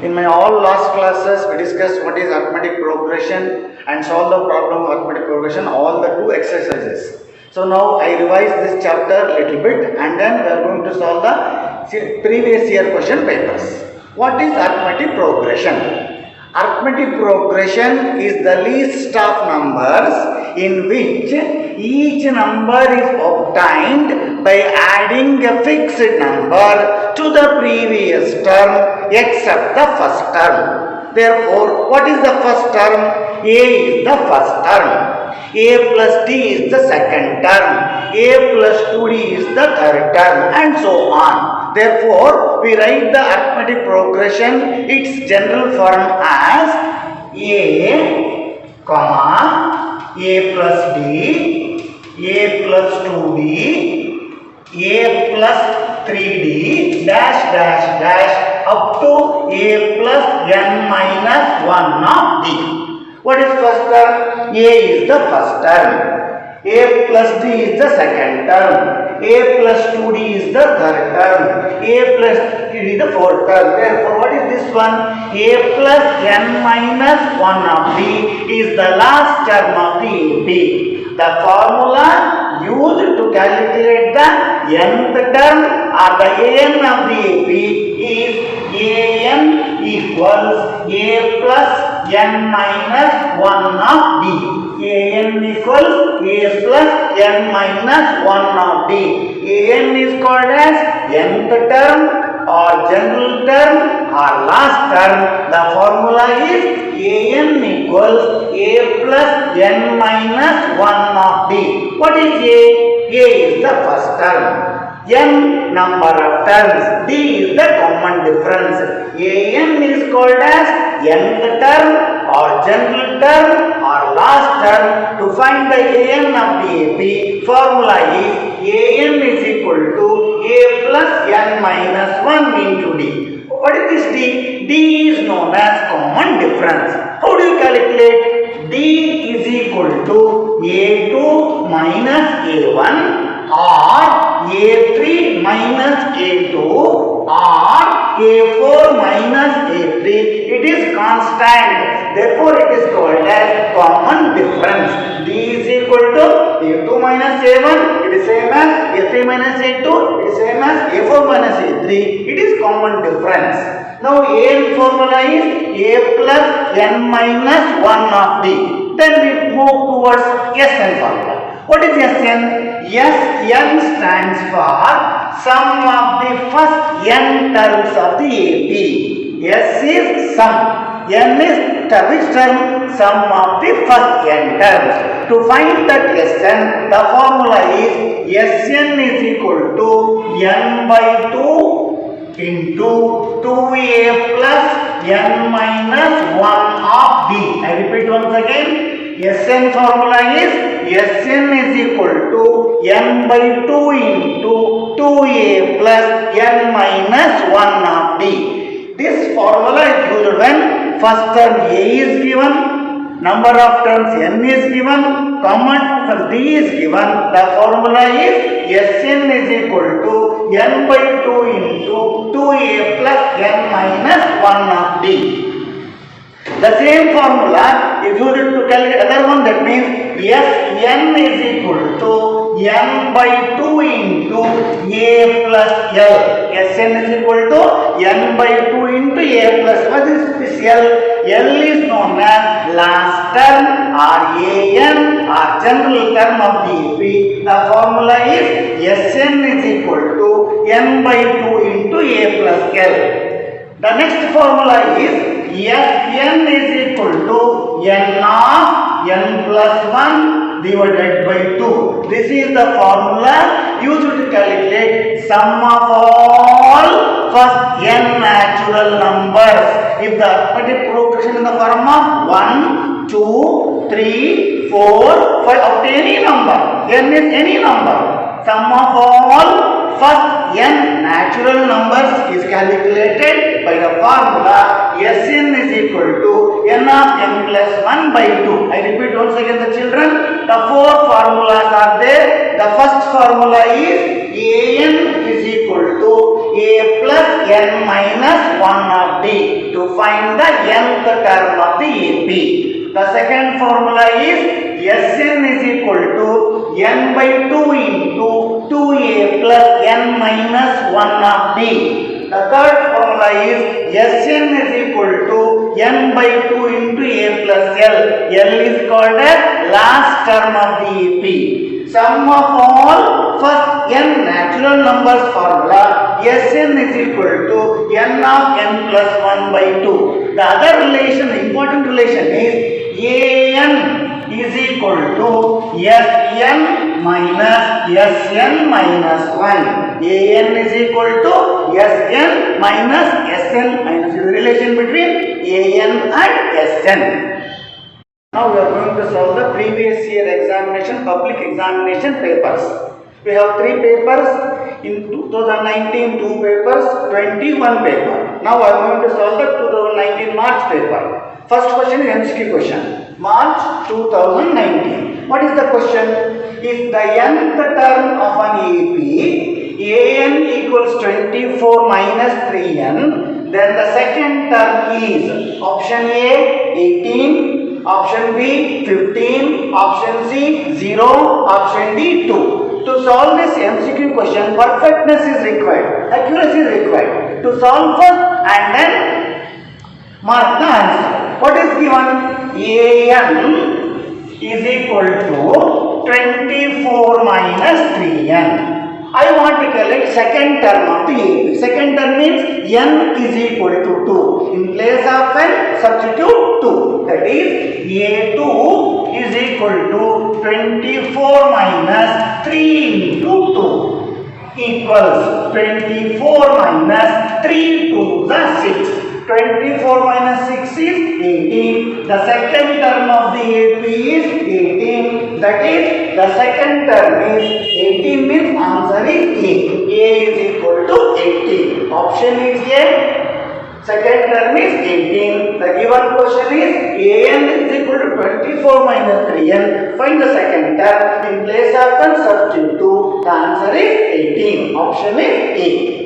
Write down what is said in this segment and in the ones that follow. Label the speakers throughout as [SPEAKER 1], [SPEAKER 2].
[SPEAKER 1] In my all last classes, we discussed what is arithmetic progression and solve the problem of arithmetic progression, all the two exercises. So now I revise this chapter a little bit and then we are going to solve the previous year question papers. What is arithmetic progression? Arithmetic progression is the list of numbers in which each number is obtained by adding a fixed number to the previous term except the first term. Therefore, what is the first term? A is the first term. A plus D is the second term. A plus 2D is the third term, and so on. Therefore, we write the arithmetic progression, its general form as A, comma, A plus D, A plus 2D, A plus 3D, dash, dash, dash, up to A plus n minus 1 of D. What is first term? A is the first term. A plus D is the second term. A plus 2D is the third term. A plus 3D is the fourth term. Therefore, what is this one? A plus n minus 1 of D is the last term of the AP. The formula used to calculate the nth term or the an of the AP is an equals A plus n minus 1 of D. An equals A plus n minus 1 of D. An is called as nth term or general term or last term. The formula is An equals A plus n minus 1 of D. What is A? A is the first term. N number of terms. D is the common difference. An is called as nth term or general term or last term. To find the An of the AP, formula is An is equal to A plus n minus 1 into D. What is this D? D is known as common difference. How do you calculate? D is equal to A2 minus A1 or A3 minus A2 or A4 minus A3. It is constant. Therefore, it is called as common difference. D is equal to A2 minus A1. It is same as A3 minus A2. It is same as A4 minus A3. It is common difference. Now, An formula is A plus n minus 1 of D. Then we move towards Sn formula. What is Sn? Sn stands for sum of the first n terms of the AP. S is sum. N is which term? Sum of the first n terms. To find that Sn, the formula is Sn is equal to n by 2 into 2a plus n minus 1 of D. I repeat once again. Sn formula is Sn is equal to n by 2 into 2a plus n minus 1 of D. This formula is used when first term A is given, number of terms n is given, common for D is given. The formula is Sn is equal to n by 2 into 2a plus n minus 1 of D. The same formula is used to calculate other one, that means Sn is equal to n by 2 into a plus l. Sn is equal to n by 2 into a plus. What is this L? L is known as last term or an or general term of the AP. The formula is Sn is equal to n by 2 into a plus l. The next formula is Sn is equal to n of n plus 1 divided by 2. This is the formula used to calculate sum of all first n natural numbers. If the arithmetic progression in the form of 1, 2, 3, 4, 5 up to any number, n is any number. Sum of all first n natural numbers is calculated by the formula Sn is equal to n of n plus 1 by 2. I repeat once again the children. The four formulas are there. The first formula is An is equal equal to a plus n minus 1 of d to find the nth term of the AP. The second formula is Sn is equal to n by 2 into 2a plus n minus 1 of d. The third formula is Sn is equal to n by 2 into a plus L. L is called as last term of the AP. Sum of all first n natural numbers formula Sn is equal to n of n plus 1 by 2. The other relation, important relation is An is equal to Sn minus Sn minus 1. An is equal to Sn minus Sn minus. Is the relation between An and Sn. Now we are going to solve the previous year examination, public examination papers. We have 3 papers. In 2019, 2 papers, 21 paper. Now I am going to solve the 2019 March paper. First question is MCQ question. March 2019. What is the question? If the nth term of an AP, An equals 24 minus 3n, then the second term is option A 18, option B 15, option C 0, option D 2. To solve this MCQ question, perfectness is required, accuracy is required. To solve first and then mark the answer. What is given? An is equal to 24 minus 3n. I want to calculate second term of the AP. Second term means n is equal to 2. In place of n, substitute 2. That is A2 is equal to 24 minus 3 into 2 equals 24 minus 3 to the 6. 24 minus 6 is 18. The second term of the AP is 18. That is, the second term is 18 means answer is A. A is equal to 18. Option is A. Second term is 18. The given question is An is equal to 24 minus 3n. Find the second term. In place of n, substitute 2. The answer is 18. Option is A.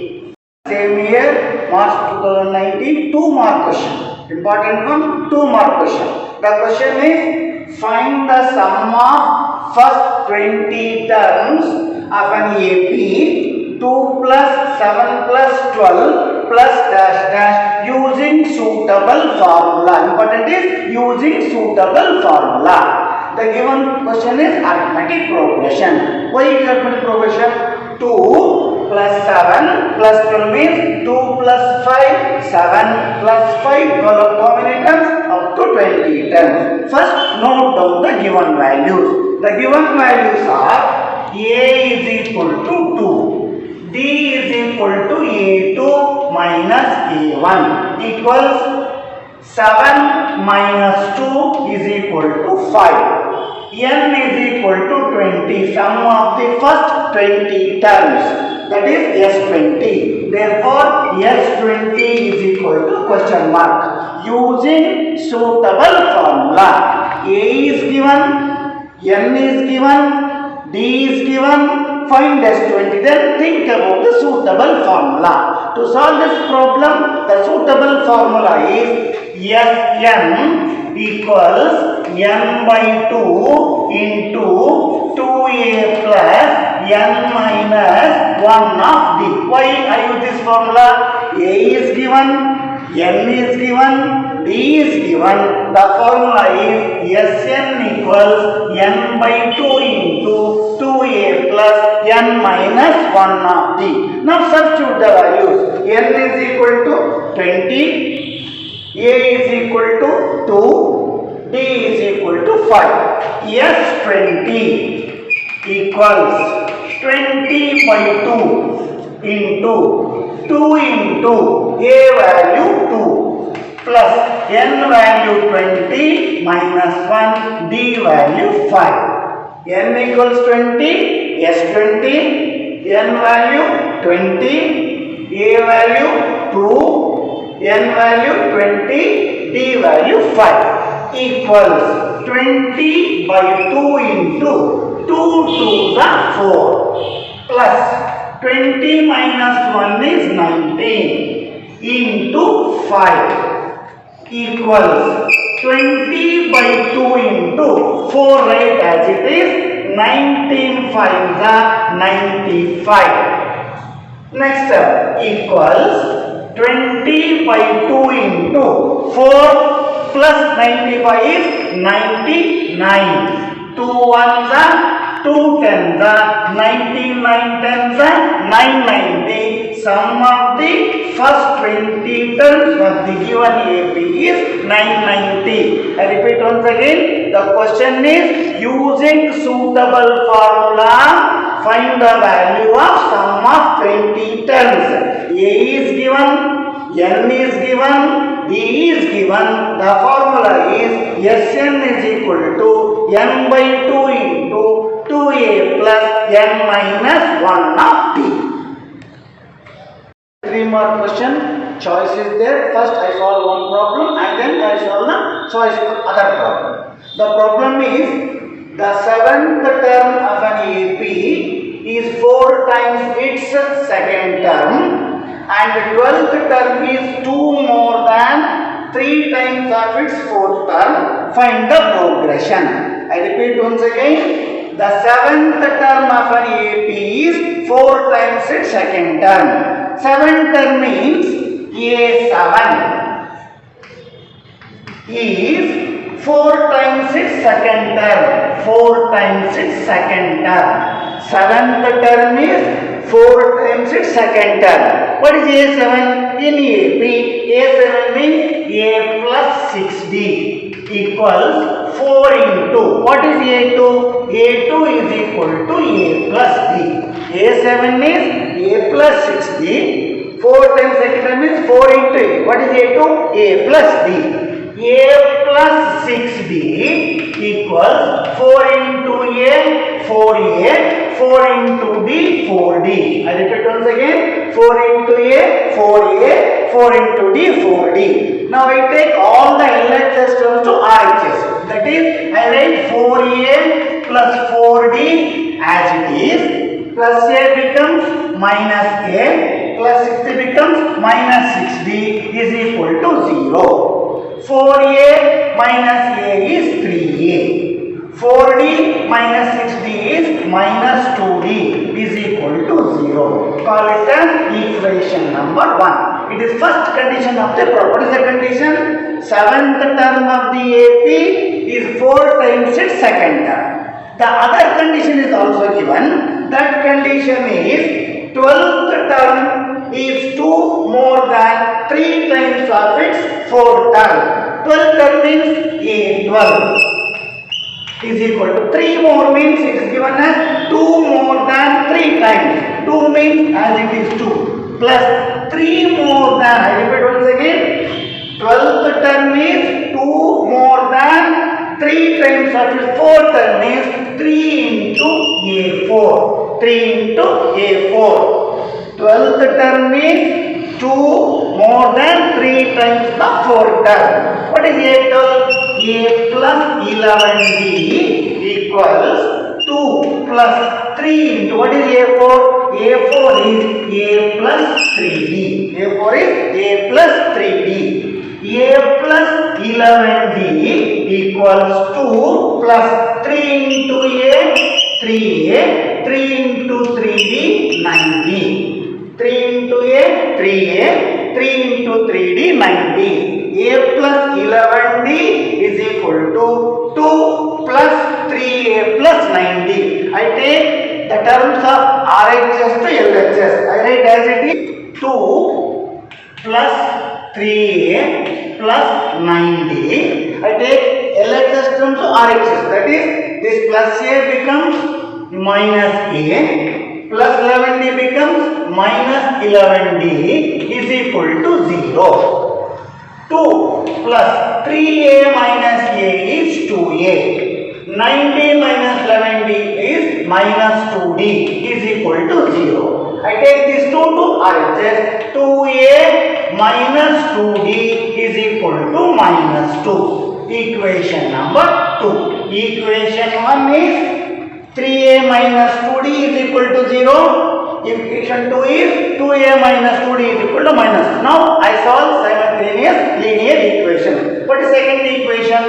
[SPEAKER 1] Same year, March 2019, 2 mark question. Important one, 2 mark question. The question is, find the sum of first 20 terms of an AP, 2 plus 7 plus 12 plus dash dash using suitable formula. Important is using suitable formula. The given question is arithmetic progression. Why is arithmetic progression? 2 plus 7 plus 12 means 2 plus 5, 7 plus 5, how many terms? Up to 20 terms. First, note down the given values. The given values are A is equal to 2, D is equal to A2 minus A1 equals 7 minus 2 is equal to 5. N is equal to 20, sum of the first 20 terms, that is S20. Therefore, S20 is equal to question mark. Using suitable formula, A is given, N is given, D is given, find S20. Then think about the suitable formula. To solve this problem, the suitable formula is Sn equals n by 2 into 2a plus n minus 1 of d. Why I use this formula? A is given, n is given, d is given. The formula is Sn equals n by 2 into 2a plus n minus 1 of d. Now substitute the values. N is equal to 20, A is equal to 2, D is equal to 5. S20 equals 20 by 2 into 2 into A value 2 plus N value 20 minus 1, D value 5. N equals 20, S20, N value 20, A value 2, N value 20, D value 5 equals 20 by 2 into 2 to the 4 plus 20 minus 1 is 19 into 5 equals 20 by 2 into 4, right, as it is 19 5s are 95. Next step equals 20 by 2 into 4 plus 95 is 99. 2 ones are 2 tens are 99 tens are 990. Sum of the first 20 terms of the given AP is 990. I repeat once again. The question is using suitable formula, find the value of sum of 20 terms. A is given, N is given, D is given. The formula is Sn is equal to N by 2 into 2A plus N minus 1 of D. 3 more question. Choice is there. First I solve one problem and then I solve the choice other problem. The problem is the 7th term of an AP is 4 times its second term and the 12th term is 2 more than 3 times of its 4th term. Find the progression. I repeat once again. The 7th term of an AP is 4 times its second term. 7th term means A7 is 4 times its second term. 4 times its second term. 7th term is 4 times its second term. What is A7 in AP? A7 means A plus 6D equals 4 into, what is A2? A2 is equal to A plus D. A7 is A plus 6D. 4 times second term is 4 into A. What is A2? A plus D. A plus 6D equals 4 into A, 4A, 4 into D, 4D. I repeat once again. 4 into A, 4A, 4 into D, 4D. Now I take all the LHS terms to RHS. That is, I write 4A plus 4D as it is. Plus A becomes minus A. Plus 6D becomes minus 6D is equal to 0. 4A minus A is 3A. 4D minus 6D is minus 2D is equal to 0. Call it as equation number 1. It is first condition of the problem. What is the condition? 7th term of the AP is 4 times its second term. The other condition is also given. That condition is 12th term is 2 more than 3 times of its 4th term. 12th term means A12 is equal to 3 more means it is given as 2 more than 3 times. 2 means as it is 2 plus 3 more than, I repeat once again, 12th term is 2 more than 3 times of its 4th term means 3 into A4. 3 into A4. 12th term is 2 more than 3 times the 4th term. What is A12? A plus 11D equals 2 plus 3 into, what is A4? A4 is A plus 3D. A4 is A plus 3D. A plus 11D equals 2 plus 3 into A, 3A, 3 into 3D, 9D. 3 into A, 3A, 3 into 3D, 9D. A plus 11D is equal to 2 plus 3A plus 9D. I take the terms of RHS to LHS. I write as it is 2 plus 3A plus 9D. I take LHS terms to RHS. That is, this plus A becomes minus A, plus 11D becomes minus 11D is equal to 0. 2 plus 3A minus A is 2A. 9D minus 11D is minus 2D is equal to 0. I take these 2 to RHS. 2A minus 2D is equal to minus 2. Equation number 2. Equation 1 is 3A minus 2D is equal to 0. Equation 2a minus 2d is equal to minus. Now I solve simultaneous linear equation. What is second equation?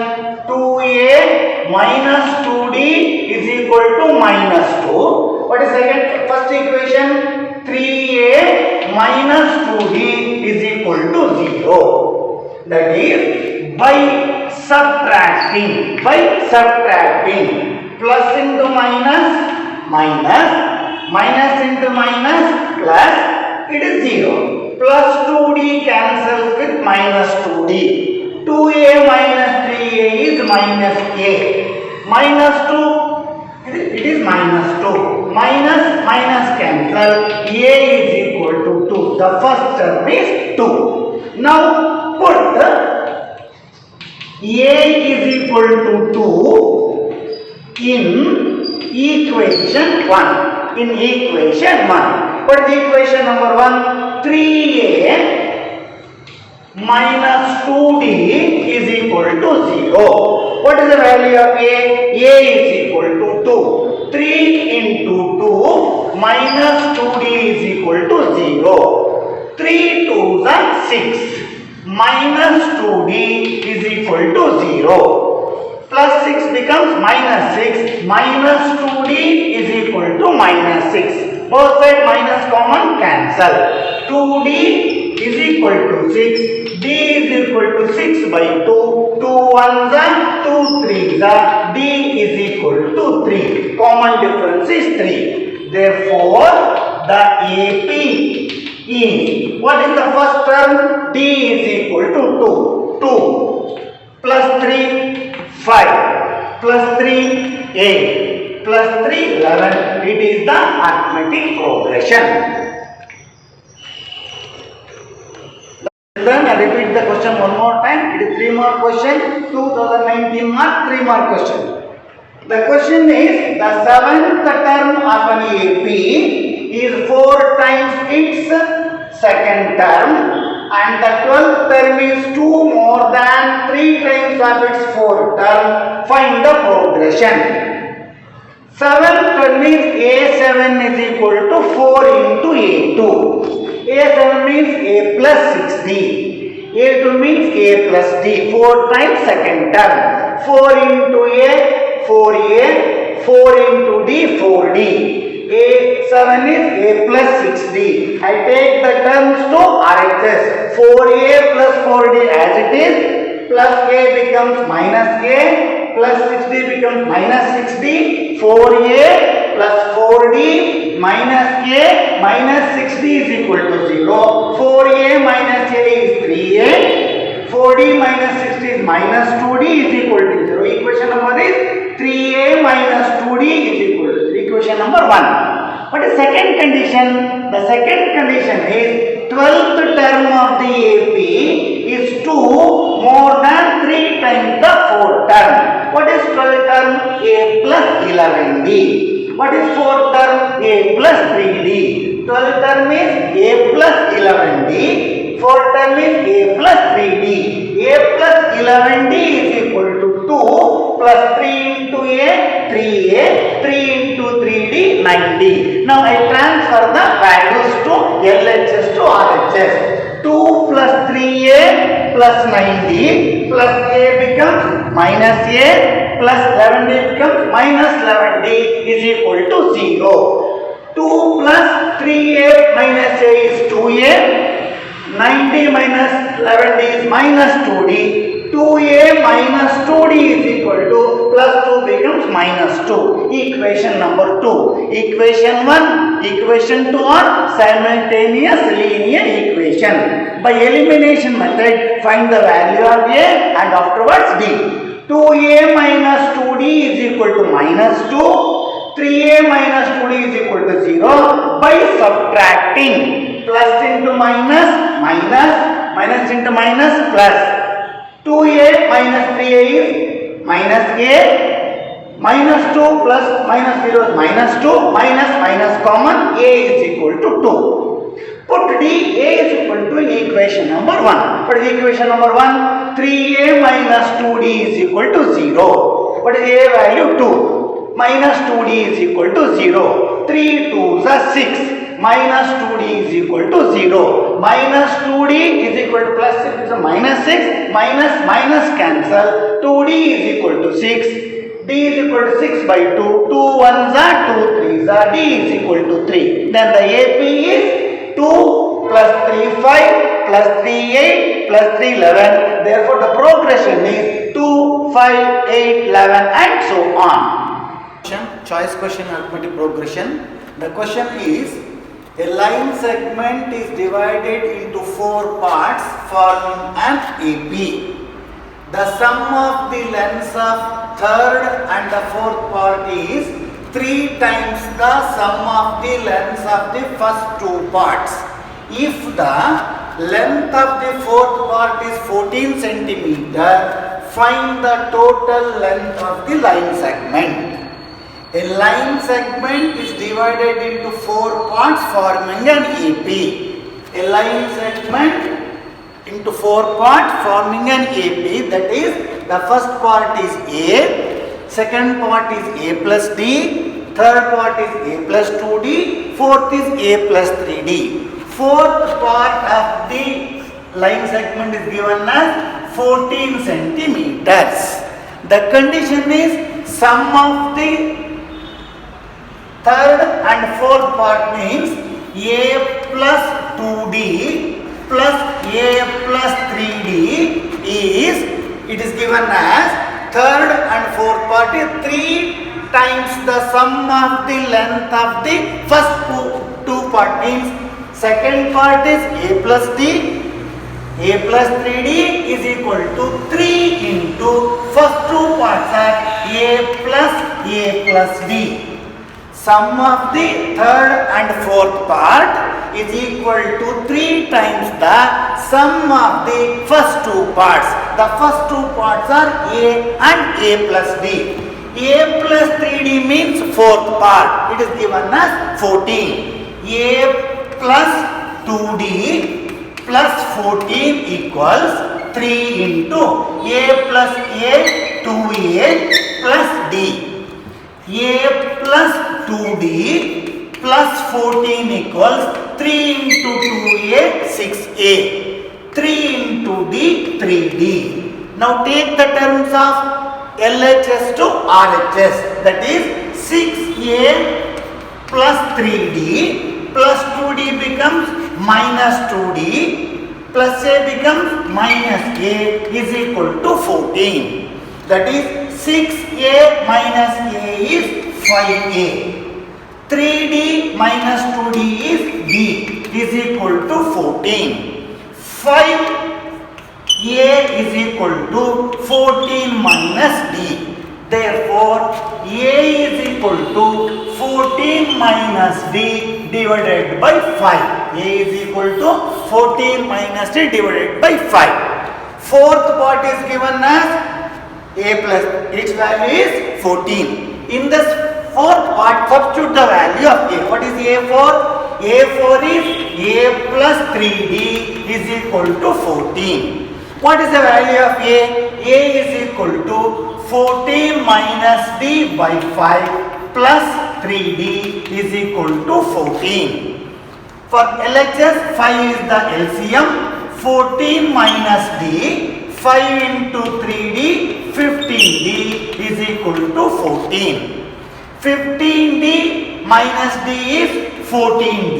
[SPEAKER 1] 2a minus 2d is equal to minus 2. What is first equation? 3a minus 2d is equal to 0. That is by subtracting plus into minus, minus into minus, plus, it is 0. Plus 2d cancels with minus 2d. 2a minus 3a is minus a. Minus 2, it is minus 2. Minus cancel. A is equal to 2. The first term is 2. Now put a is equal to 2 in equation 1. In equation 1. What is equation number 1? 3a minus 2d is equal to 0. What is the value of a? A is equal to 2. 3 into 2 minus 2d is equal to 0. 3 2s are 6. Minus 2d is equal to 0. Plus 6 becomes minus 6. Minus 2d is equal to minus 6. Both sides minus common cancel. 2d is equal to 6. D is equal to 6 by 2. 2 1s are 2 3s are. D is equal to 3. Common difference is 3. Therefore, the AP is, what is the first term? D is equal to 2. 2 plus 3, 5 plus 3, 8 plus 3, 11. It is the arithmetic progression. Then I repeat the question one more time. It is 3 more question. 2019 mark 3 more question. The question is, the 7th term of an AP is 4 times its second term, and the 12th term is 2 more than 3 times of its fourth term. Find the progression. 7th term is A7 is equal to 4 into A2. A7 means A plus 6D. A2 means A plus D. 4 times second term. 4 into A, 4A. 4 into D, 4D. A7 is A plus 6D. I take the terms to RHS. 4A plus 4D as it is. Plus A becomes minus A. Plus 6D becomes minus 6D. 4A plus 4D minus A minus 6D is equal to 0. 4A minus A is 3A. 4D minus 6D is minus 2D is equal to 0. Equation number is 3A minus 2D is equal to 0. Equation number 1. What is second condition? The second condition is 12th term of the AP is 2 more than 3 times the fourth term. What is 12th term? A plus 11D. What is fourth term? A plus 3D. 12th term is A plus 11D. Fourth term is A plus 3D. A plus 11D is equal to 2 plus 3 into A, 3A, 3 into 3D, 9D. Now I transfer the values to LHS to RHS. 2 plus 3A plus 9D plus A becomes minus A plus 11D becomes minus 11D is equal to 0. 2 plus 3A minus A is 2A. 90 minus 11D is minus 2D. 2A minus 2D is equal to plus 2 becomes minus 2. Equation number 2. Equation 1, equation 2 are simultaneous linear equation. By elimination method, find the value of A and afterwards D. 2A minus 2D is equal to minus 2. 3A minus 2D is equal to 0 by subtracting plus into minus, minus into minus, plus. 2A minus 3A is minus A, minus 2 plus minus 0 is minus 2, minus common, A is equal to 2. Put D, A is equal to equation number 1. What is equation number 1? 3A minus 2D is equal to 0. What is A value? 2. Minus 2D is equal to 0. 3 2s are 6. minus 2d is equal to 0. Minus 2d is equal to plus 6 is a minus 6, minus cancel, 2d is equal to 6, d is equal to 6 by 2, 2 1s are 2 3s are, d is equal to 3. Then the AP is 2 plus 3 5 plus 3 8 plus 3 11. Therefore the progression is 2 5 8 11 and so on. Choice question arithmetic progression. The question is, a line segment is divided into 4 parts forming an AP. The sum of the lengths of third and the fourth part is 3 times the sum of the lengths of the first 2 parts. If the length of the fourth part is 14 centimeter, find the total length of the line segment. A line segment is divided into 4 parts forming an AP. A line segment into 4 parts forming an AP, that is, the first part is A, second part is A plus D, third part is A plus 2D, fourth is A plus 3D. Fourth part of the line segment is given as 14 centimeters. The condition is sum of the third and fourth part means A plus 2D plus A plus 3D is, it is given as third and fourth part is 3 times the sum of the length of the first two part means second part is A plus D, A plus 3D is equal to 3 into first 2 parts are A plus D. Sum of the third and fourth part is equal to 3 times the sum of the first 2 parts. The first 2 parts are A and A plus D. A plus 3D means fourth part. It is given as 14. A plus 2D plus 14 equals 3 into A plus A 2A plus D. A plus 2D plus 14 equals 3 into 2A 6A, 3 into D 3D. Now take the terms of LHS to RHS, that is 6A plus 3D plus 2D becomes minus 2D plus A becomes minus A is equal to 14. That is 6A minus A is 5A. 3D minus 2D is D is equal to 14. 5A is equal to 14 minus D. Therefore, A is equal to 14 minus D divided by 5. A is equal to 14 minus D divided by 5. Fourth part is given as A plus, its value is 14. In this fourth part, substitute the value of A. What is A for? A for is A plus 3D is equal to 14. What is the value of A? A is equal to 14 minus D by 5 plus 3D is equal to 14. For LHS, 5 is the LCM. 14 minus D, 5 into 3D, 15D is equal to 14. 15D minus D is 14D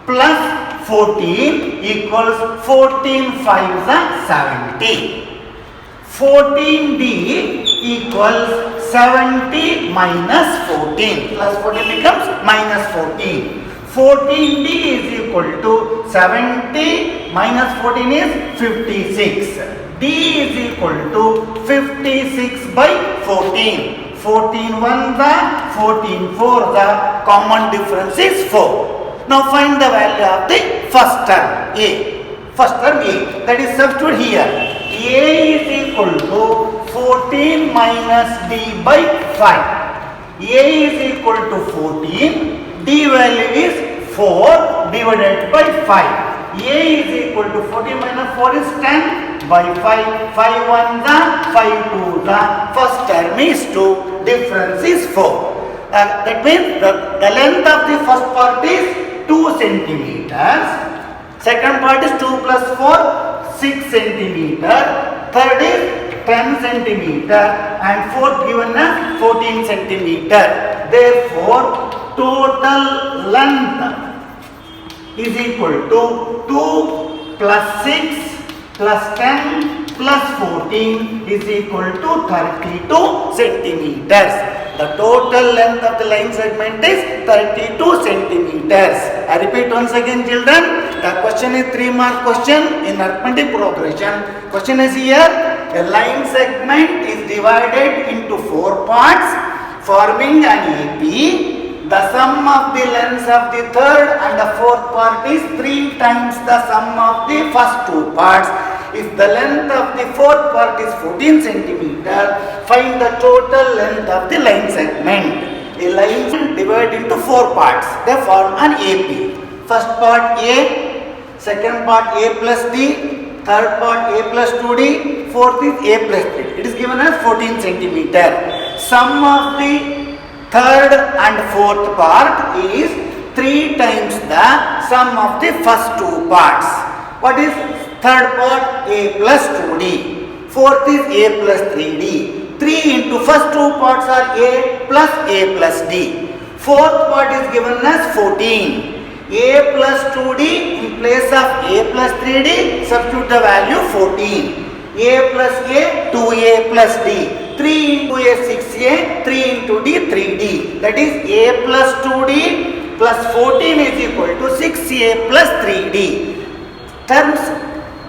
[SPEAKER 1] plus 14 equals 14 5s are 70. 14D equals 70 minus 14 plus 14 becomes minus 14. 14D is equal to 70 minus 14 is 56. D is equal to 56 by 14. 14 1 the 14 4 the common difference is 4. Now find the value of the first term A. First term A, that is substitute here. A is equal to 14 minus D by 5. A is equal to 14. D value is 4 divided by 5. A is equal to 14 minus 4 is 10 by 5. 5 1 the 5 2 the first term is 2. Difference is 4. That means the length of the first part is
[SPEAKER 2] 2 centimeters. Second part is 2 plus 4, 6 centimeter. Third is 10 centimeter and fourth given as 14 centimeter. Therefore, total length is equal to 2 plus 6 plus 10 plus 14 is equal to 32 centimeters. The total length of the line segment is 32 centimeters. I repeat once again, children. The question is 3-mark question in arithmetic progression. Question is here. A line segment is divided into 4 parts, forming an AP. The sum of the lengths of the third and the fourth part is 3 times the sum of the first 2 parts. If the length of the fourth part is 14 centimeter, find the total length of the line segment. A line divided into 4 parts. They form an AP. First part A, second part A plus D, third part A plus 2D, fourth is A plus 3D. It is given as 14 centimeter. Sum of the third and fourth part is 3 times the sum of the first 2 parts. What is third part? A plus 2D. Fourth is A plus 3D. 3 into first 2 parts are A plus D. Fourth part is given as 14. A plus 2D in place of A plus 3D, substitute the value 14. A plus A, 2A plus D. 3 into A, 6A, 3 into D, 3D. That is A plus 2D plus 14 is equal to 6A plus 3D. Terms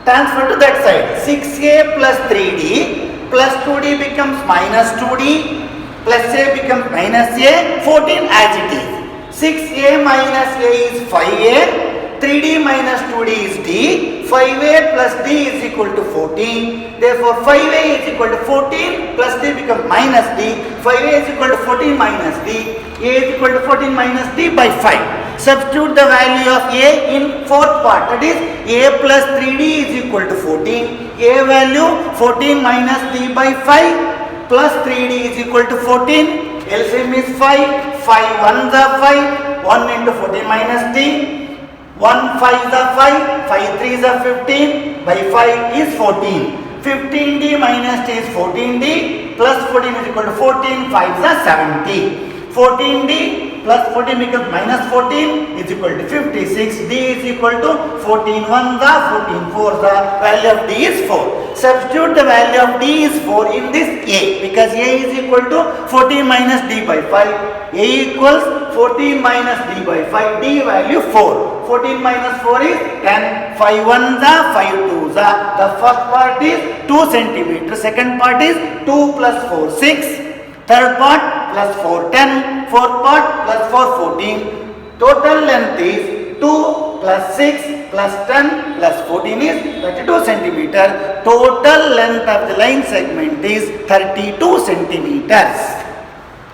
[SPEAKER 2] transfer to that side. 6A plus 3D plus 2D becomes minus 2D plus A becomes minus A, 14 as it is. 6A minus A is 5A, 3D minus 2D is D, 5A plus D is equal to 14. Therefore, 5A is equal to 14 plus D becomes minus D, 5A is equal to 14 minus D, A is equal to 14 minus D by 5. Substitute the value of A in fourth part, that is A plus 3D is equal to 14. A value 14 minus D by 5 plus 3D is equal to 14. LCM is 5, 5 1s are 5, 1 into 14 minus D, 1 5s are 5, 5 3s are 15, by 5 is 14. 15D minus D is 14D, plus 14 is equal to 14, 5s are 70. 14D plus 14 becomes minus 14 is equal to 56. D is equal to 14 1s are 14 4s are, value of D is 4. Substitute the value of D is 4 in this A, because A is equal to 14 minus D by 5. A equals 14 minus D by 5. D value 4. 14 minus 4 is 10. 5 1s are 5 2s are. The first part is 2 centimeter. Second part is 2 plus 4 6. Third part plus 4 10. Fourth part plus 4 14. Total length is 2 plus 6 plus 10 plus 14 is 32 centimeter. Total length of the line segment is 32 centimeters.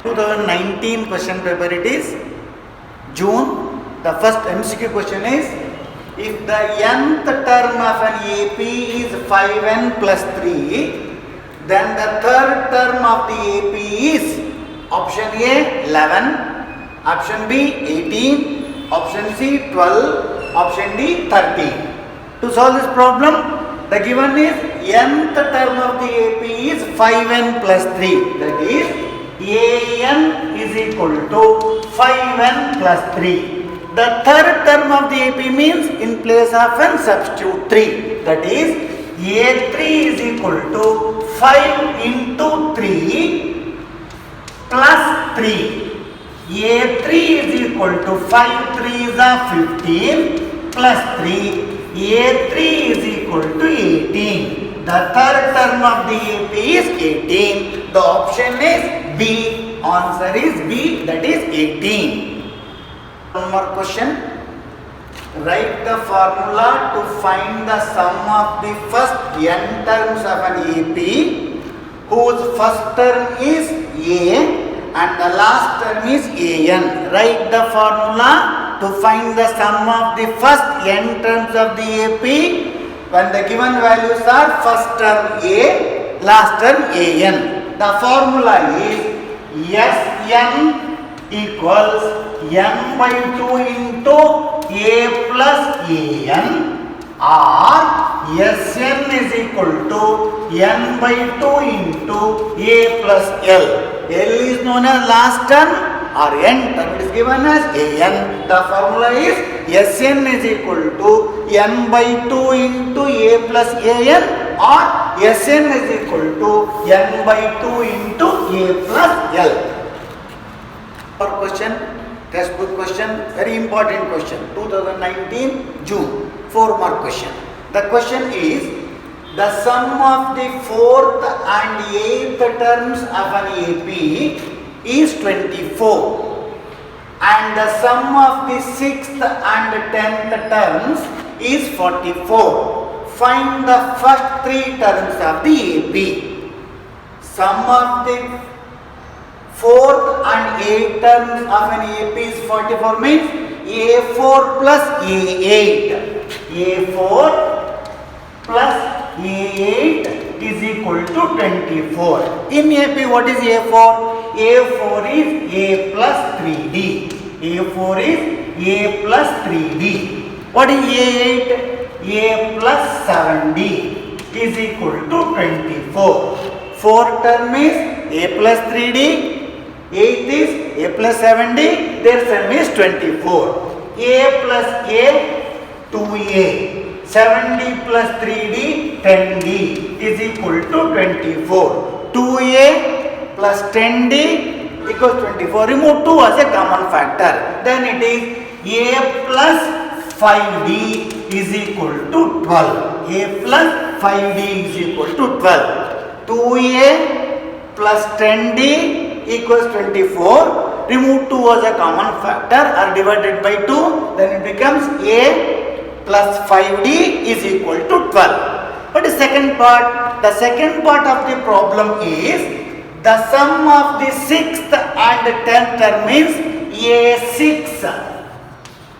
[SPEAKER 2] 2019 question paper it is June. The first MCQ question is, if the nth term of an AP is 5n plus 3, then the third term of the AP is option A 11, option B 18, option C 12, option D 13. To solve this problem, the given is nth term of the AP is 5n plus 3, that is AN is equal to 5n plus 3. The third term of the AP means in place of n substitute 3, that is A3 is equal to 5 into 3 plus 3. A3 is equal to 5 3s are 15 plus 3. A3 is equal to 18. The third term of the AP is 18. The option is B. Answer is B, that is 18. One more question. Write the formula to find the sum of the first n terms of an AP whose first term is A and the last term is AN. Write the formula to find the sum of the first n terms of the AP when the given values are first term A, last term AN. The formula is Sn equals n by 2 into a plus an, or Sn is equal to n by 2 into a plus L. L is known as last term or n term, it is given as an. The formula is Sn is equal to n by 2 into a plus an, or Sn is equal to n by 2 into a plus L. Our question, textbook question, very important question, 2019 June, 4-mark question. The question is, the sum of the 4th and 8th terms of an AP is 24, and the sum of the 6th and 10th terms is 44. Find the first 3 terms of the AP. Sum of the 4th and 8th terms of an AP is 44, means A4 plus A8. A4 plus A8 is equal to 24. In AP, what is A4? A4 is A plus 3D. A4 is A plus 3D. What is A8? A plus 7D is equal to 24. 4th term is A plus 3D. 8th is A plus 7D. Their sum is 24. A plus A, 2A. 7D plus 3D, 10D is equal to 24. 2A plus 10D equals 24. Remove 2 as a common factor. Then it is A plus 5D is equal to 12. A plus 5D is equal to 12. 2A plus 10D equals 24. Remove 2 as a common factor or divided by 2. Then it becomes A plus 5D is equal to 12. What is second part? The second part of the problem is the sum of the 6th and 10th term is A6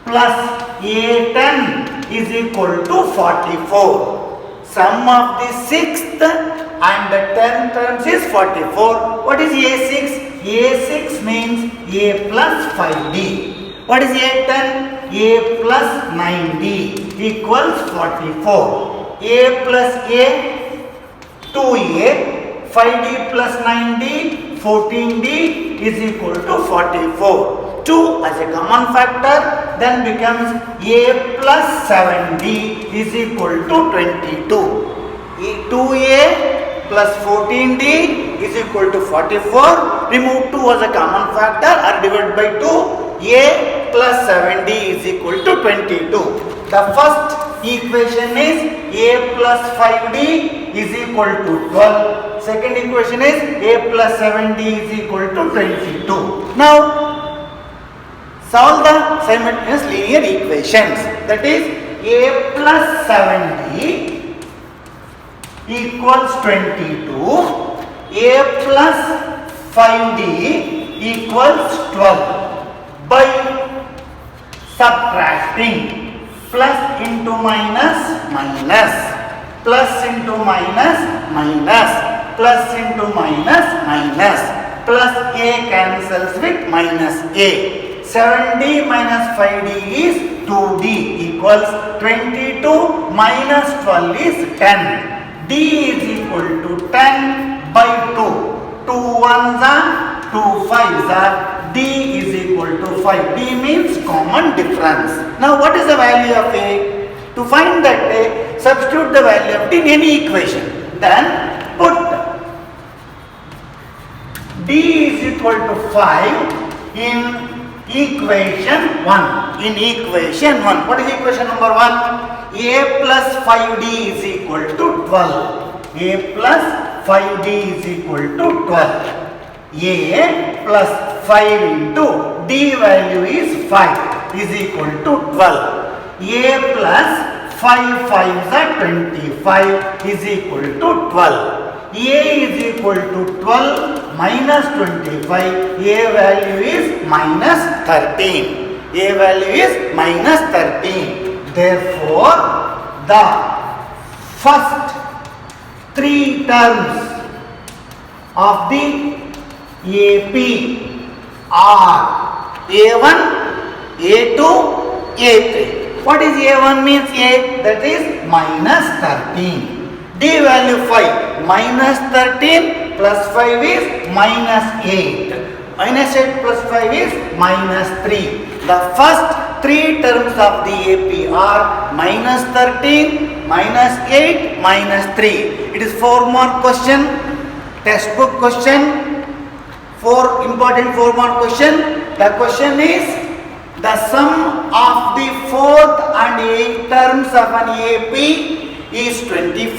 [SPEAKER 2] plus A10 is equal to 44. Sum of the 6th and 10th terms is 44. What is A6? A6 means A plus 5D. What is A10? A plus 9D equals 44. A plus A, 2A, 5D plus 9D, 14D is equal to 44. 2 as a common factor, then becomes A plus 7D is equal to 22. 2A plus 14D is equal to 44. Remove 2 as a common factor or divide by 2. A plus 7D is equal to 22. The first equation is A plus 5D is equal to 12. Second equation is A plus 7D is equal to 22. Now, solve the simultaneous linear equations. That is A plus 7D equals 22. A plus 5D equals 12. By subtracting plus into minus, minus, plus into minus, minus, plus into minus, minus, plus A cancels with minus A. 7D minus 5D is 2D equals 22 minus 12 is 10. D is equal to 10 by 2. 2 1s are 2 5s are. D is equal to 5. D means common difference. Now what is the value of A? To find that A, substitute the value of D in any equation. Then put D is equal to 5 in equation 1. In equation 1. What is equation number 1? A plus 5D is equal to 12. A plus 5D is equal to 12. A plus 5 into D value is 5 is equal to 12. A plus 5 5s are 25 is equal to 12. A is equal to 12 minus 25. A value is minus 13. A value is minus 13. Therefore, the first 3 terms of the AP are A1, A2, A3. What is A1 means A? That is minus 13. D value 5. Minus 13 plus 5 is minus 8. Minus 8 plus 5 is minus 3. The first three terms of the AP are minus 13, minus 8, minus 3. It is 4 mark question, textbook question, 4 important 4 mark question. The question is the sum of the 4th and 8th terms of an AP is 24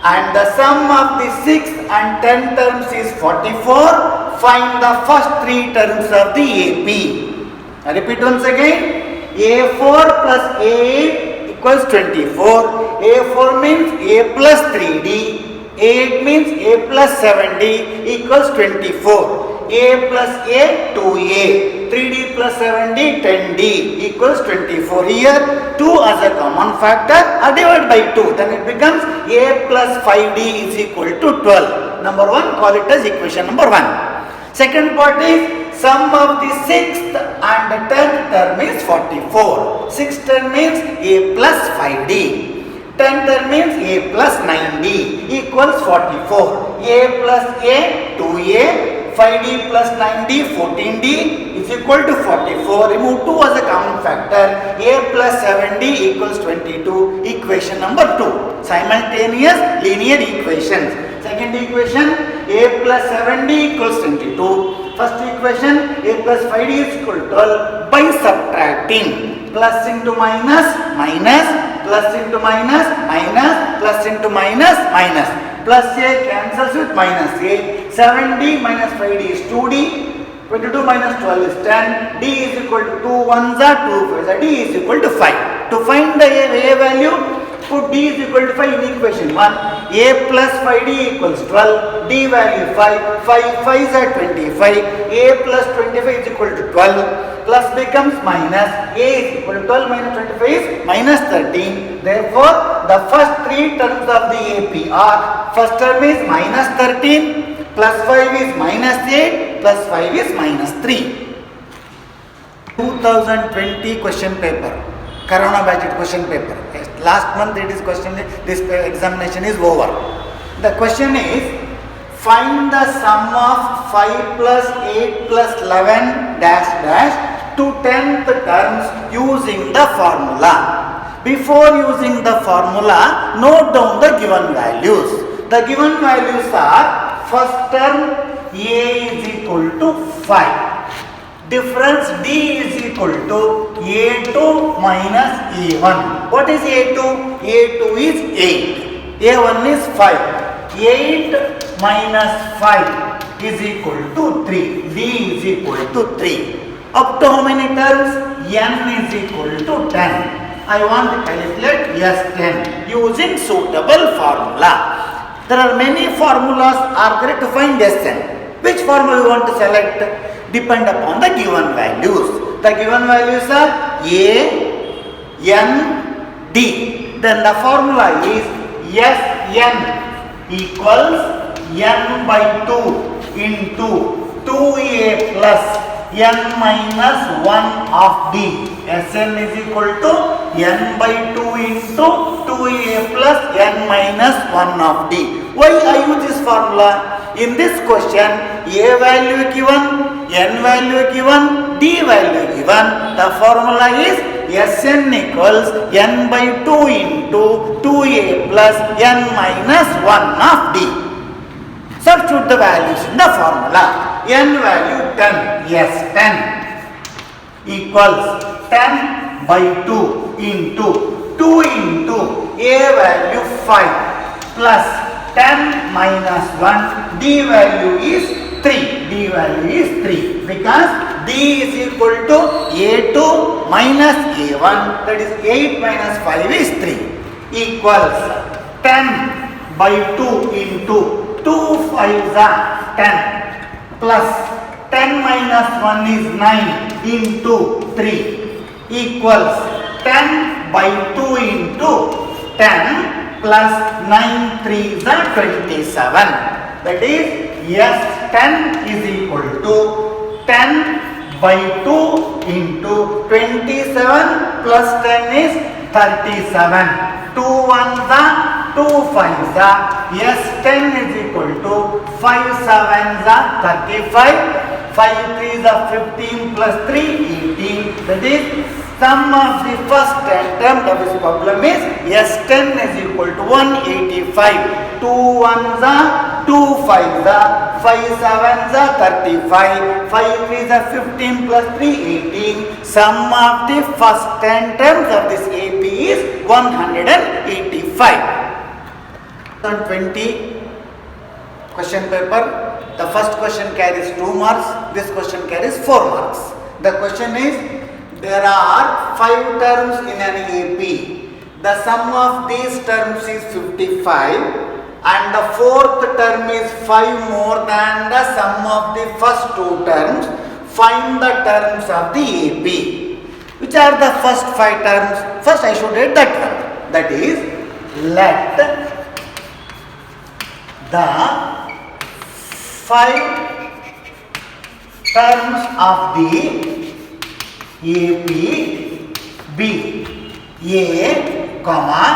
[SPEAKER 2] and the sum of the 6th and 10th terms is 44. Find the first 3 terms of the AP. I repeat once again. A4 plus A8 equals 24. A4 means A plus 3D. A8 means A plus 7D equals 24. A plus A 2A. 3D plus 7D 10D equals 24. Here 2 as a common factor are divided by 2. Then it becomes A plus 5D is equal to 12. Number 1, call it as equation number 1. Second part is sum of the 6th and 10th term is 44. 6th term means A plus 5D. 10th term means A plus 9D equals 44. A plus A 2A. 5D plus 9D 14D is equal to 44. Remove 2 as a common factor. A plus 7D equals 22. Equation number 2. Simultaneous linear equations. Second equation, A plus 7D equals 22. First equation, A plus 5D is equal to 12 by subtracting. Plus into minus, minus, plus into minus, minus, plus into minus, minus. Plus A cancels with minus A. 7D minus 5D is 2D. 22 minus 12 is 10. D is equal to 2 1s are 2 5s are. D is equal to 5. To find the A value, put D is equal to 5 in equation 1. A plus 5D equals 12. D value 5. 5 5s are 25. A plus 25 is equal to 12. Plus becomes minus. A is equal to 12 minus 25 is minus 13. Therefore, the first 3 terms of the AP are, first term is minus 13, plus 5 is minus 8, plus 5 is minus 3. 2020 question paper. Corona budget question paper. Last month it is question, this examination is over. The question is, find the sum of 5 plus 8 plus 11 dash dash to 10th terms using the formula. Before using the formula, note down the given values. The given values are, first term A is equal to 5. Difference D is equal to A2 minus A1. What is A2? A2 is 8. A1 is 5. 8 minus 5 is equal to 3. D is equal to 3. Up to how many terms? N is equal to 10. I want to calculate S10 using suitable formula. There are many formulas are there to find Sn. Which formula you want to select? Depend upon the given values. The given values are A, N, D. Then the formula is Sn equals N by 2 into 2A plus N minus 1 of D. Sn is equal to N by 2 into 2A plus N minus 1 of D. Why I use this formula? In this question, A value given, N value given, D value given. The formula is Sn equals N by 2 into 2A plus N minus 1 of D. Substitute the values in the formula. N value 10, yes 10 equals 10 by 2 into 2 into A value 5 plus 10 minus 1, D value is 3. D value is 3 because D is equal to A2 minus A1, that is 8 minus 5 is 3 equals 10 by 2 into 2 5s are 10 plus 10 minus 1 is 9 into 3 equals 10 by 2 into 10 plus 9 3s are 27. That is S10 is equal to 10 by 2 into 27 plus 10 is 37. 2 ones are 2 5s are. Yes, 10 is equal to 5 7s are 35. 5 3s are 15 plus 3 18. That is sum of the first 10 term of this problem is S10 is equal to 185. 2 ones are 2 5s are. 5 7s are 35. 5 3s are 15 plus 3 18. Sum of the first 10 terms of this AP is 185. 20 question paper. The first question carries 2 marks. This question carries 4 marks. The question is, there are 5 terms in an AP. The sum of these terms is 55 and the fourth term is 5 more than the sum of the first 2 terms. Find the terms of the AP. Which are the first 5 terms? First I should read that one. That is, let the 5 terms of the AP be A, comma,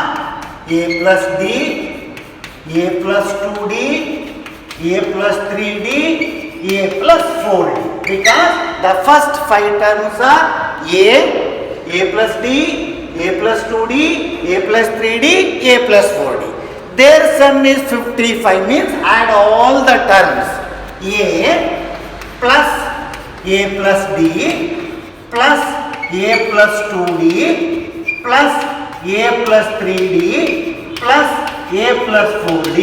[SPEAKER 2] A plus D, A plus 2D, A plus 3D, A plus 4D. Because the first 5 terms are A plus D, A plus 2D, A plus 3D, A plus 4D. Their sum is 55 means add all the terms. A plus D plus A plus 2D plus A plus 3D plus A plus 4D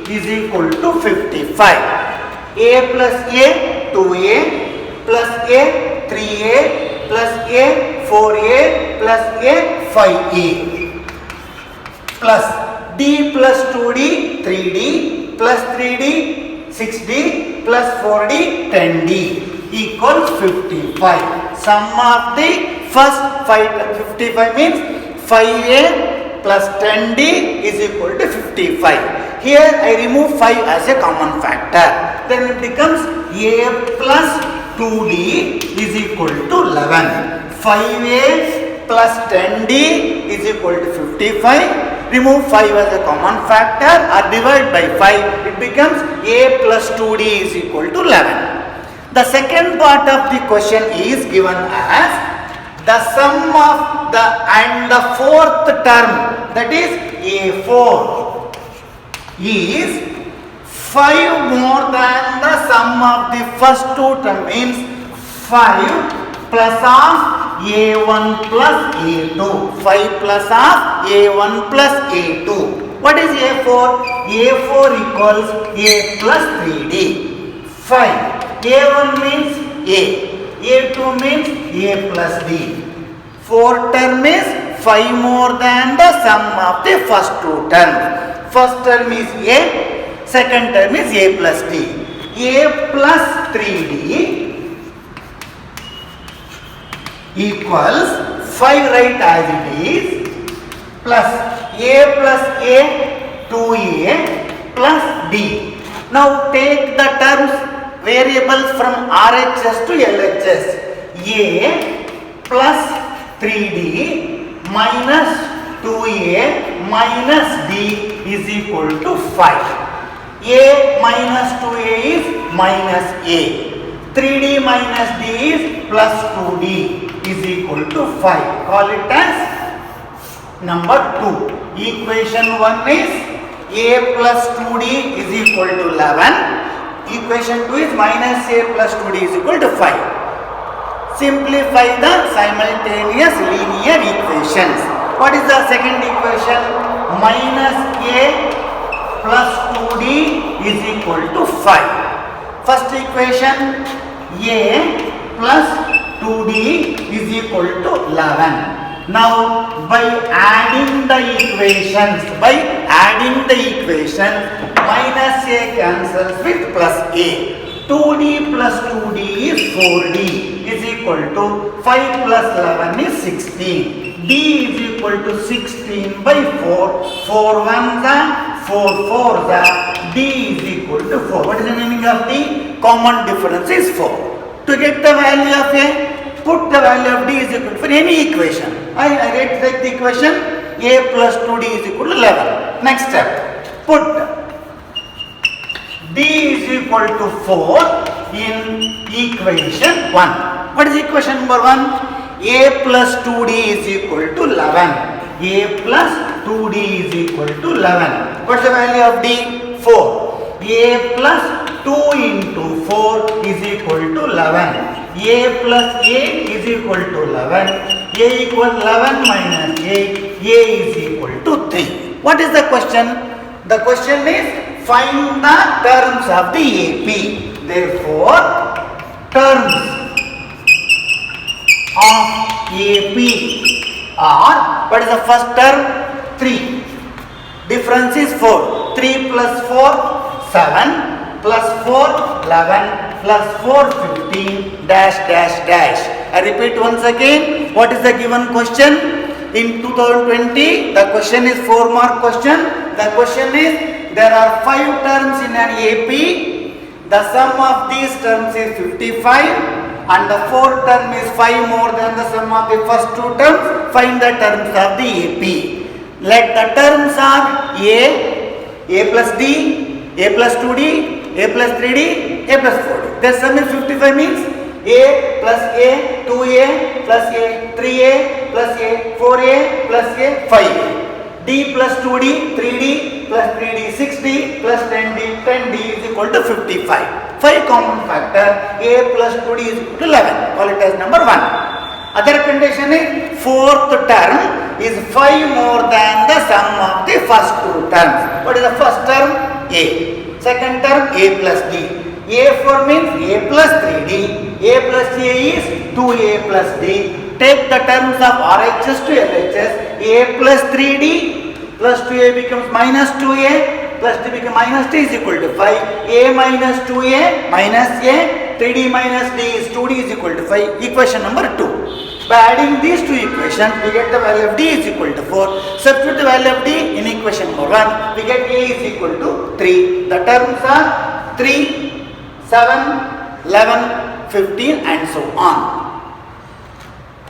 [SPEAKER 2] is equal to 55. A plus A 2A plus A 3A plus A 4A plus A 5A plus D plus 2D 3D plus 3D 6D plus 4D 10D equals 55. Sum of the first 55 means 5A plus 10D is equal to 55. Here I remove 5 as a common factor. Then it becomes A plus 2D is equal to 11. 5A plus 10D is equal to 55. Remove 5 as a common factor or divide by 5. It becomes A plus 2D is equal to 11. The second part of the question is given as the sum of the fourth term, that is A4, is 5 more than the sum of the first 2 term, means 5 plus of A1 plus A2. 5 plus of A1 plus A2. What is A4? A4 equals A plus 3D. 5. A1 means A. A2 means A plus D. 4 term is 5 more than the sum of the first 2 terms. First term is A. Second term is A plus D. A plus 3D equals 5 right as it is plus A plus A 2A plus D. Now take the terms variables from RHS to LHS. A plus 3D minus 2A minus D is equal to 5. A minus 2A is minus A. 3D minus D is plus 2D is equal to 5. Call it as number 2. Equation 1 is A plus 2D is equal to 11. Equation 2 is minus A plus 2D is equal to 5. Simplify the simultaneous linear equations. What is the second equation? Minus A plus 2D is equal to 5. First equation, A plus 2D is equal to 11. Now by adding the equations, minus A cancels with plus A. 2D plus 2D is 4D is equal to 5 plus 11 is 16. D is equal to 16 by 4. 4 ones are 4 fours are. D is equal to 4. What is the meaning of D? Common difference is 4. To get the value of A, put the value of D is equal for any equation. I write the equation A plus 2D is equal to 11. Next step, put D is equal to 4 in equation 1. What is equation number 1? A plus 2D is equal to 11. A plus 2D is equal to 11. What is the value of D? 4. A plus 2 into 4 is equal to 11. A plus A is equal to 11. A equal 11 minus A is equal to 3. What is the question? The question is find the terms of the AP. Therefore, terms of AP are, what is the first term? 3. Difference is 4. 3 plus 4, 7, plus 4, 11, plus 4, 15, dash, dash, dash. I repeat once again, what is the given question? In 2020, the question is 4-mark question. The question is, there are 5 terms in an AP. The sum of these terms is 55. And the fourth term is 5 more than the sum of the first 2 terms. Find the terms of the AP. Let the terms are A plus D, A plus 2D, A plus 3D, A plus 4D. The sum is 55 means A plus A, 2A plus A, 3A plus A, 4A plus A, 5A. D plus 2D, 3D plus 3D, 6D plus 10D, 10D is equal to 55. 5 common factor, A plus 2D is equal to 11. Call it as number 1. Other condition is fourth term is 5 more than the sum of the first 2 terms. What is the first term? A. Second term A plus D. A4 means A plus 3D. A plus A is 2A plus D. Take the terms of RHS to LHS. A plus 3D plus 2A becomes minus 2A plus D becomes minus D is equal to 5. A minus 2A minus A. 3D minus D is 2D is equal to 5. Equation number 2. By adding these 2 equations, we get the value of D is equal to 4. Substitute the value of D in equation number 1. We get A is equal to 3. The terms are 3, 7, 11, 15 and so on.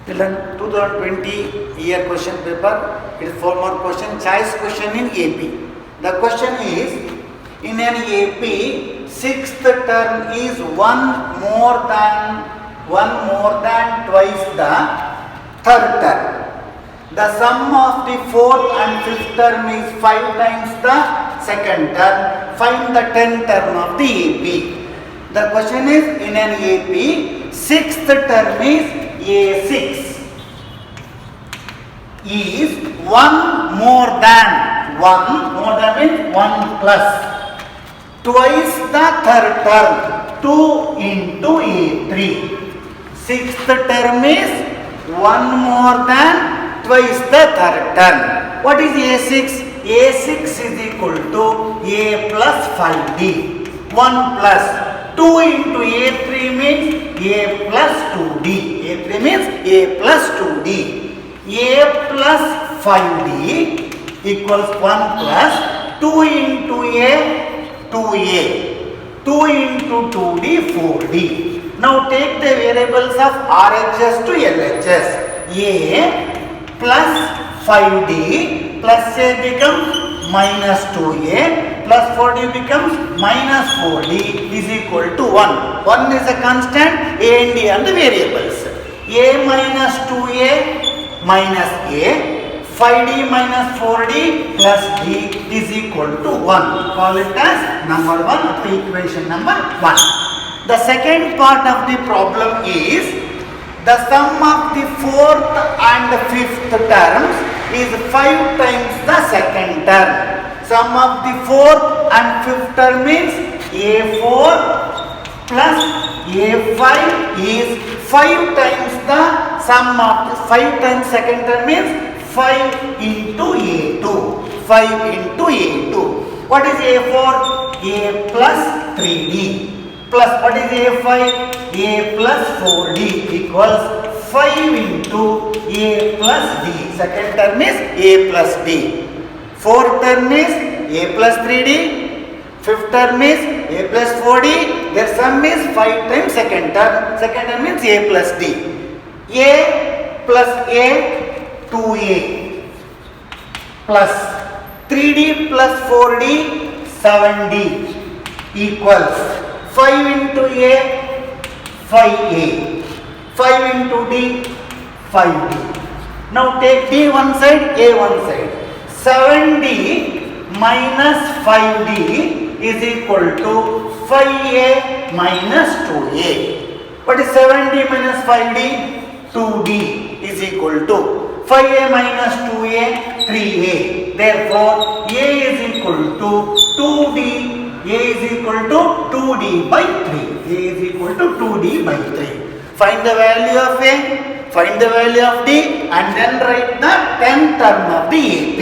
[SPEAKER 2] Children, 2020 year question paper. It is 4-mark question, choice question in AP. The question is, in an AP, 6th term is 1 more than twice the 3rd term. The sum of the 4th and 5th term is 5 times the 2nd term. Find the 10th term of the AP. The question is, in an AP, 6th term is A6 is 1 more than means 1 plus twice the 3rd term, 2 into A3. 6th term is 1 more than twice the 3rd term. What is A6? A6 is equal to A plus 5D. 1 plus 2 into A3 means A plus 2D. A3 means A plus 2D. A plus 5D equals 1 plus 2 into A, 2A. 2 into 2D, 4D. Now take the variables of RHS to LHS. A plus 5D plus A becomes minus 2A plus 4D becomes minus 4D is equal to 1. 1 is a constant, A and D are the variables. A minus 2A minus A, 5D minus 4D plus D is equal to 1. Call it as number 1 of the equation number 1. The second part of the problem is the sum of the 4th and 5th terms is 5 times the 2nd term. Sum of the 4th and 5th term means A4 plus A5 is 5 times the sum of the 5 times 2nd term means 5 into A2. 5 into A2. What is A4? A plus 3D. Plus what is A5? A plus 4D equals 5 into A plus D. Second term is A plus D. Fourth term is A plus 3D. Fifth term is a plus 4d, their sum is 5 times second term. Second term means a plus d. A plus a, 2a plus 3d plus 4d, 7d equals 5 into a, 5a, 5 into d, 5d. Now take d one side, a one side. 7d minus 5d is equal to 5a minus 2a. What is 7d minus 5d? 2d is equal to 5a minus 2a, 3a. Therefore, a is equal to 2d. A is equal to 2d by 3. A is equal to 2d by 3. Find the value of a, find the value of d, and then write the 10th term of the AP.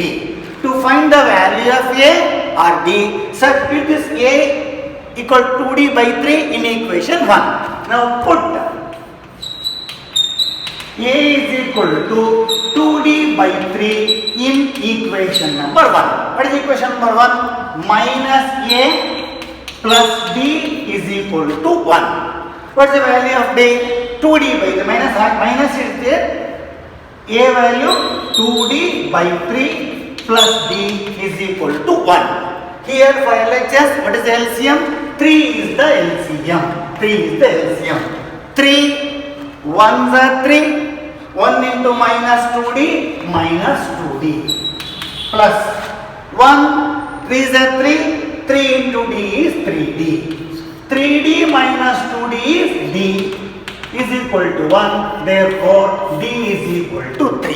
[SPEAKER 2] To find the value of a or d, substitute this a equal to 2d by 3 in equation 1. Now put a is equal to 2d by 3 in equation number 1. What is equation number 1? Minus a plus d is equal to 1. What is the value of d? 2d by 3. Minus is there. A value 2d by 3 plus d is equal to 1. Here for LHS, what is the LCM? 3 is the LCM. 3 is the LCM. 3 1s are 3. 1 into minus 2d minus 2d plus 1 3 is a 3, 3 into d is 3d. 3d minus 2d is d is equal to 1, therefore d is equal to 3.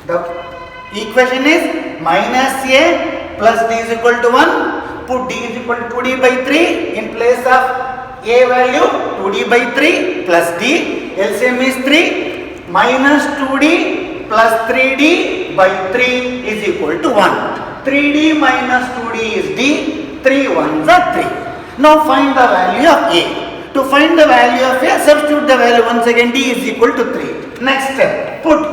[SPEAKER 2] The equation is minus a plus d is equal to 1, put d is equal to 2d by 3 in place of a value 2d by 3 plus d, LCM is 3. Minus 2d plus 3d by 3 is equal to 1. 3d minus 2d is d, 3 1s are 3. Now find the value of a. To find the value of a, substitute the value once again, d is equal to 3. Next step, put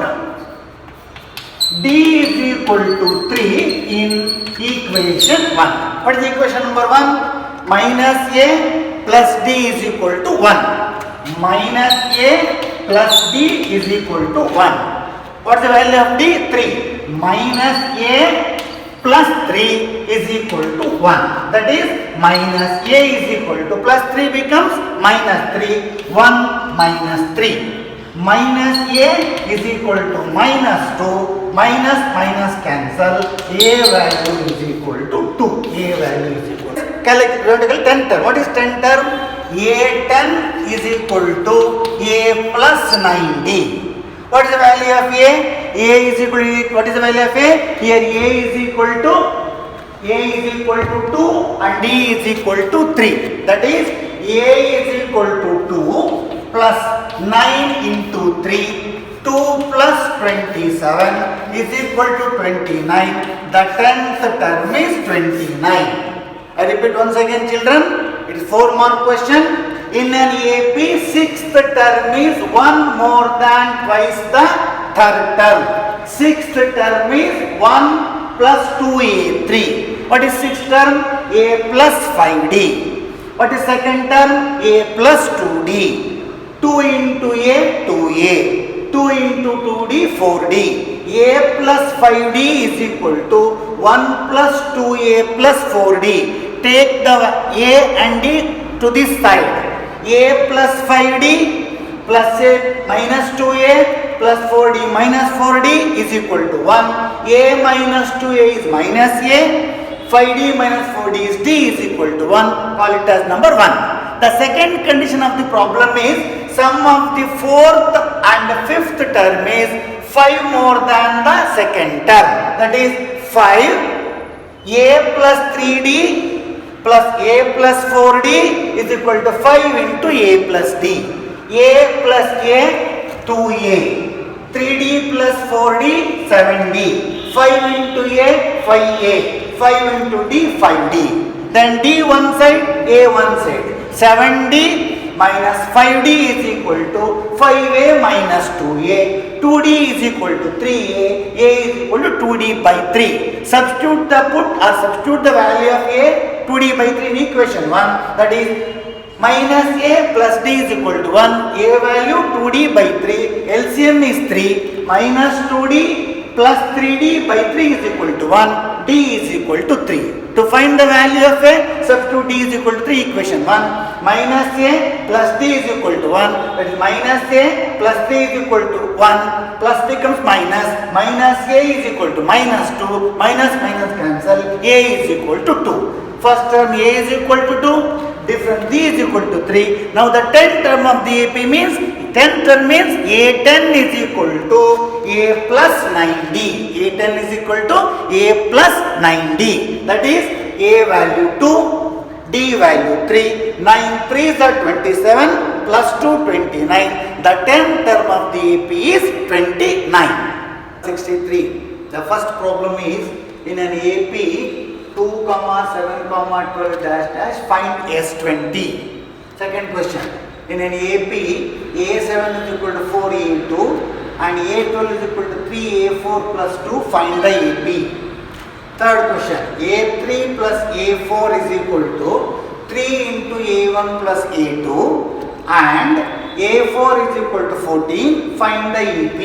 [SPEAKER 2] d is equal to 3 in equation 1. What is equation number 1? Minus a plus d is equal to 1. Minus a plus d is equal to 1. What is the value of d? 3. Minus a plus 3 is equal to 1. That is minus a is equal to plus 3 becomes minus 3. 1 minus 3. Minus a is equal to minus 2. Minus minus cancel. A value is equal to 2. A value is equal to. Calculate 10 term. What is 10 term? A10 is equal to a plus 9d. What is the value of a? A is equal to, what is the value of a? Here a is equal to 2 and d is equal to 3. That is a is equal to 2 plus 9 into 3. 2 plus 27 is equal to 29. The 10th term is 29. I repeat once again, children. It is 4 mark question. In an AP, 6th term is 1 more than twice the 3rd term. 6th term is 1 plus 2a3. What is 6th term? A plus 5d. What is 2nd term? A plus 2d. 2 into a, 2a. 2 into 2d, 4d. A plus 5d is equal to 1 plus 2a plus 4d. Take the a and d to this side. A plus 5d plus a minus 2a plus 4d minus 4d is equal to 1. A minus 2a is minus a. 5d minus 4d is d is equal to 1. Call it as number 1. The second condition of the problem is sum of the 4th and 5th term is 5 more than the 2nd term. That is 5 a plus 3d plus a plus 4d is equal to 5 into a plus d. A plus a, 2a. 3d plus 4d, 7d. 5 into a, 5a. 5 into d, 5d. Then d one side, a one side. 7d minus 5d is equal to 5a minus 2a. 2d is equal to 3a. A is equal to 2d by 3. Substitute the value of a 2d by 3 in equation 1, that is minus a plus d is equal to 1. A value 2d by 3, LCM is 3, minus 2d plus 3d by 3 is equal to 1, d is equal to 3. To find the value of a, substitute d is equal to 3, equation 1, minus a plus d is equal to 1, that is minus a plus 3 is equal to 1, plus becomes minus, minus a is equal to minus 2, minus minus cancel, a is equal to 2. First term a is equal to 2, difference d is equal to 3. Now the 10th term of the AP means, 10th term means A10 is equal to A plus 9D. A10 is equal to A plus 9D. That is A value 2, D value 3, 9 3s are 27, plus 2 29. The 10th term of the AP is 29. 63. The first problem is in an AP 2, 7, 12 dash dash find S20. Second question, in an AP A7 is equal to 4A2 and A12 is equal to 3A4 plus 2, find the AP. Third question, A3 plus A4 is equal to 3 into A1 plus A2 and A4 is equal to 14, find the AP.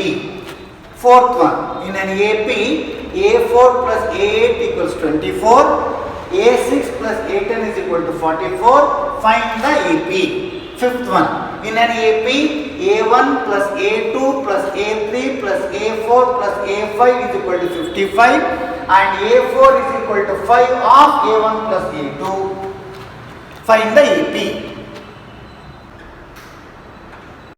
[SPEAKER 2] Fourth one, in an AP A4 plus A8 equals 24, A6 plus A10 is equal to 44, find the AP. Fifth one, in an AP A1 plus A2 plus A3 plus A4 plus A5 is equal to 55 and A4 is equal to 5 of A1 plus A2, find the AP.